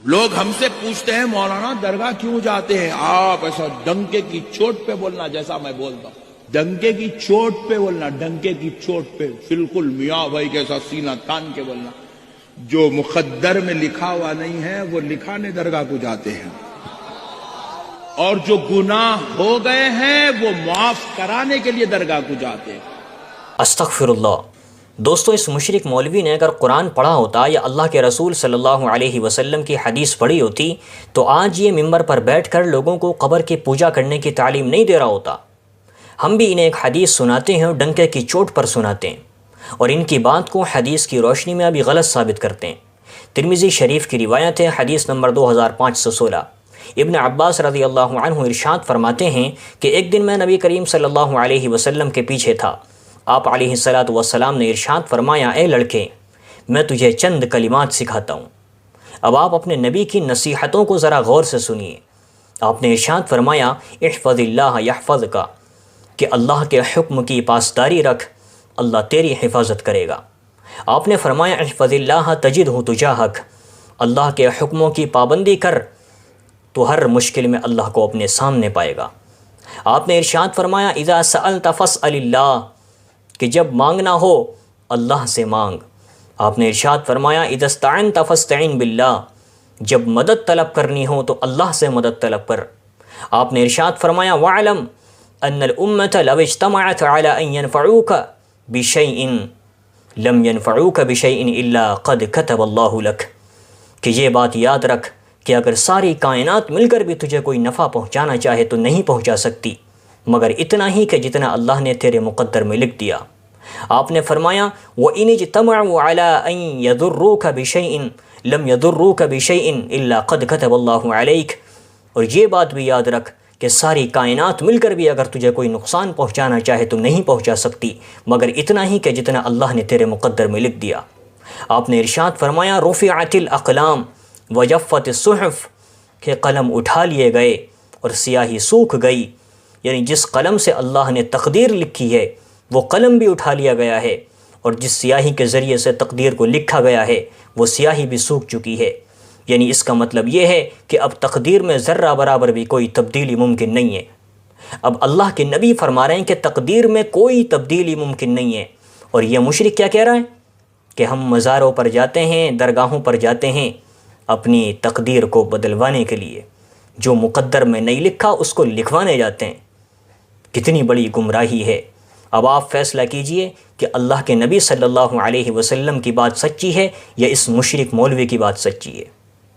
لوگ ہم سے پوچھتے ہیں مولانا درگاہ کیوں جاتے ہیں؟ آپ ایسا ڈنکے کی چوٹ پہ بولنا جیسا میں بولتا ہوں، ڈنکے کی چوٹ پہ بولنا، ڈنکے کی چوٹ پہ، بالکل میاں بھائی کیسا سینہ تان کے بولنا۔ جو مقدر میں لکھا ہوا نہیں ہے وہ لکھانے درگاہ کو جاتے ہیں، اور جو گناہ ہو گئے ہیں وہ معاف کرانے کے لیے درگاہ کو جاتے ہیں۔ استغفر اللہ۔ دوستو، اس مشرک مولوی نے اگر قرآن پڑھا ہوتا یا اللہ کے رسول صلی اللہ علیہ وسلم کی حدیث پڑھی ہوتی تو آج یہ ممبر پر بیٹھ کر لوگوں کو قبر کی پوجا کرنے کی تعلیم نہیں دے رہا ہوتا۔ ہم بھی انہیں ایک حدیث سناتے ہیں اور ڈنکے کی چوٹ پر سناتے ہیں، اور ان کی بات کو حدیث کی روشنی میں ابھی غلط ثابت کرتے ہیں۔ ترمذی شریف کی روایت ہے، حدیث نمبر 2516۔ ابن عباس رضی اللہ عنہ ارشاد فرماتے ہیں کہ ایک دن میں نبی کریم صلی اللہ علیہ وسلم کے پیچھے تھا۔ آپ علیہ السلام نے ارشاد فرمایا، اے لڑکے، میں تجھے چند کلمات سکھاتا ہوں، اب آپ اپنے نبی کی نصیحتوں کو ذرا غور سے سنیے۔ آپ نے ارشاد فرمایا، احفظ اللہ یحفظک، کہ اللہ کے حکم کی پاسداری رکھ، اللہ تیری حفاظت کرے گا۔ آپ نے فرمایا، احفظ اللہ تجدہ تجاہک، اللہ کے حکموں کی پابندی کر تو ہر مشکل میں اللہ کو اپنے سامنے پائے گا۔ آپ نے ارشاد فرمایا، اذا سألت فاسأل اللہ، کہ جب مانگنا ہو اللہ سے مانگ۔ آپ نے ارشاد فرمایا، اذا استعنت فاستعن باللہ، جب مدد طلب کرنی ہو تو اللہ سے مدد طلب کر۔ آپ نے ارشاد فرمایا، وَاعْلَمْ أَنَّ الْأُمَّةَ لَوْ اجْتَمَعَتْ عَلَىٰ أَن يَنْفَعُوكَ بِشَيْءٍ لَمْ يَنْفَعُوكَ بِشَيْءٍ إِلَّا قَدْ كَتَبَ اللَّهُ لَكَ، کہ یہ بات یاد رکھ کہ اگر ساری کائنات مل کر بھی تجھے کوئی نفع پہنچانا چاہے تو نہیں پہنچا سکتی مگر اتنا ہی کہ جتنا اللہ نے تیرے مقدر میں لکھ دیا۔ آپ نے فرمایا، وَإِنِ اجْتَمَعُوا عَلَىٰ أَن يَضُرُّوكَ بِشَيْءٍ لَمْ يَضُرُّوكَ بِشَيْءٍ إِلَّا قَدْ كَتَبَ اللَّهُ عَلَيْكَ، اور یہ بات بھی یاد رکھ کہ ساری کائنات مل کر بھی اگر تجھے کوئی نقصان پہنچانا چاہے تو نہیں پہنچا سکتی مگر اتنا ہی کہ جتنا اللہ نے تیرے مقدر میں لکھ دیا۔ آپ نے ارشاد فرمایا، رُفِعَتِ الْأَقْلَامُ وَجَفَّتِ الصُّحُفُ، کہ قلم اٹھا لیے گئے اور سیاہی سوکھ گئی، یعنی جس قلم سے اللہ نے تقدیر لکھی ہے وہ قلم بھی اٹھا لیا گیا ہے، اور جس سیاہی کے ذریعے سے تقدیر کو لکھا گیا ہے وہ سیاہی بھی سوکھ چکی ہے۔ یعنی اس کا مطلب یہ ہے کہ اب تقدیر میں ذرہ برابر بھی کوئی تبدیلی ممکن نہیں ہے۔ اب اللہ کے نبی فرما رہے ہیں کہ تقدیر میں کوئی تبدیلی ممکن نہیں ہے، اور یہ مشرک کیا کہہ رہا ہے کہ ہم مزاروں پر جاتے ہیں، درگاہوں پر جاتے ہیں اپنی تقدیر کو بدلوانے کے لیے، جو مقدر میں نہیں لکھا اس کو لکھوانے جاتے ہیں۔ کتنی بڑی گمراہی ہے۔ اب آپ فیصلہ کیجئے کہ اللہ کے نبی صلی اللہ علیہ وسلم کی بات سچی ہے یا اس مشرک مولوی کی بات سچی ہے۔